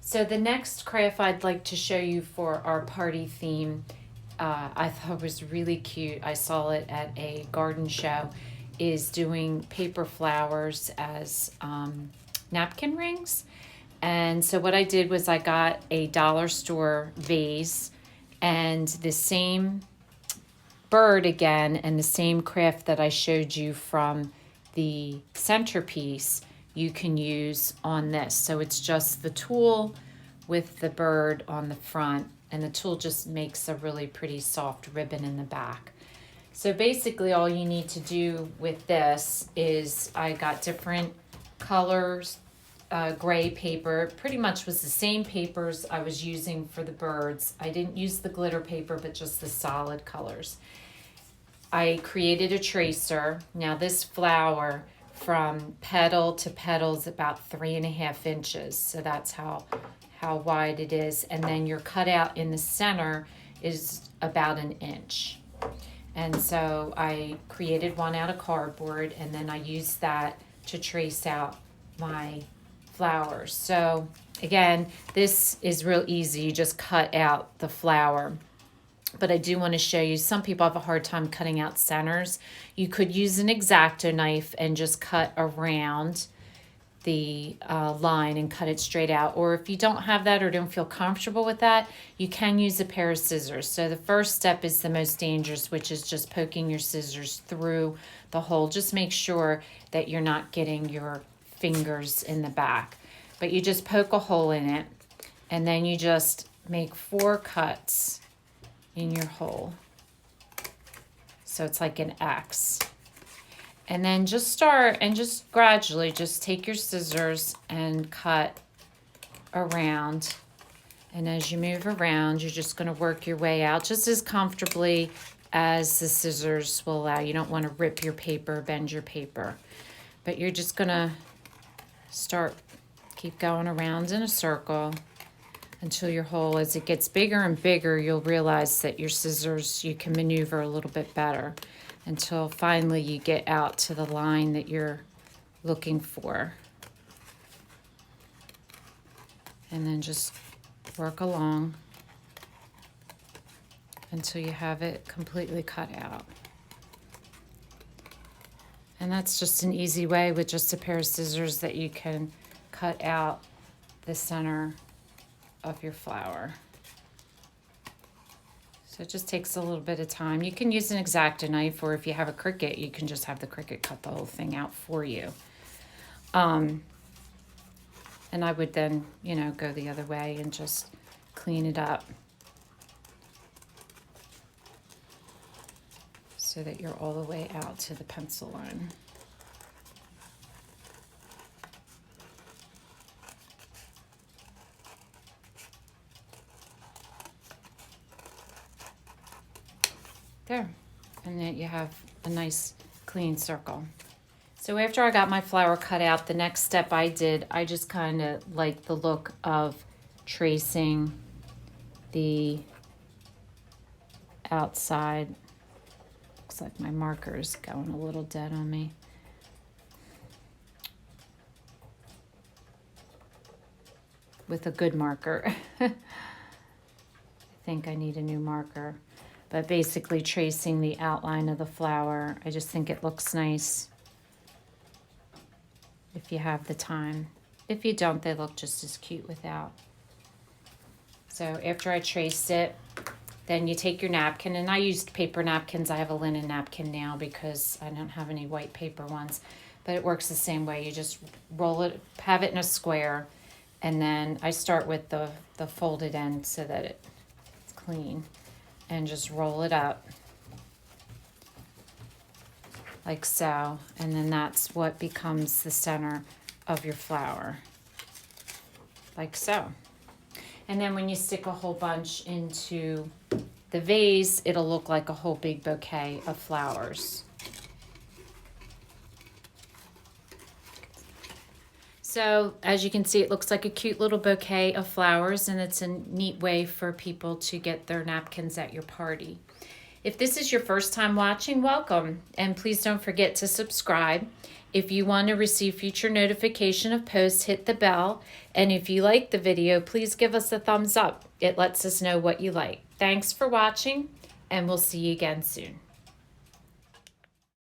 So the next craft I'd like to show you for our party theme, I thought was really cute. I saw it at a garden show, is doing paper flowers as napkin rings. And so what I did was I got a dollar store vase and the same bird again and the same craft that I showed you from the centerpiece you can use on this. So it's just the tool with the bird on the front, and the tool just makes a really pretty soft ribbon in the back. So basically all you need to do with this is I got different colors, gray paper. Pretty much was the same papers I was using for the birds. I didn't use the glitter paper, but just the solid colors. I created a tracer. Now this flower from petal to petal is about 3.5 inches. So that's how wide it is. And then your cutout in the center is about 1 inch. And so I created one out of cardboard, and then I used that to trace out my flowers. So again, this is real easy. You just cut out the flower. But I do want to show you, some people have a hard time cutting out centers. You could use an X-Acto knife and just cut around the line and cut it straight out. Or if you don't have that or don't feel comfortable with that, you can use a pair of scissors. So the first step is the most dangerous, which is just poking your scissors through the hole. Just make sure that you're not getting your fingers in the back. But you just poke a hole in it, and then you just make 4 cuts in your hole. So it's like an X. And then just start and just gradually just take your scissors and cut around. And as you move around, you're just going to work your way out just as comfortably as the scissors will allow. You don't want to rip your paper, bend your paper. But you're just going to keep going around in a circle until your hole, as it gets bigger and bigger, you'll realize that your scissors, you can maneuver a little bit better until finally you get out to the line that you're looking for. And then just work along until you have it completely cut out. And that's just an easy way with just a pair of scissors that you can cut out the center of your flower. So it just takes a little bit of time. You can use an X-Acto knife, or if you have a Cricut, you can just have the Cricut cut the whole thing out for you. And I would then, go the other way and just clean it up so that you're all the way out to the pencil line. There, and then you have a nice clean circle. So after I got my flower cut out, the next step I just kind of like the look of tracing the outside. Looks like my marker is going a little dead on me. With a good marker. I think I need a new marker. But basically tracing the outline of the flower. I just think it looks nice if you have the time. If you don't, they look just as cute without. So after I traced it, then you take your napkin, and I used paper napkins. I have a linen napkin now because I don't have any white paper ones, but it works the same way. You just roll it, have it in a square, and then I start with the folded end so that it's clean. And just roll it up like so, and then that's what becomes the center of your flower, like so. And then when you stick a whole bunch into the vase, it'll look like a whole big bouquet of flowers. So as you can see, it looks like a cute little bouquet of flowers, and it's a neat way for people to get their napkins at your party. If this is your first time watching, welcome, and please don't forget to subscribe. If you want to receive future notification of posts, hit the bell. And if you like the video, please give us a thumbs up. It lets us know what you like. Thanks for watching, and we'll see you again soon.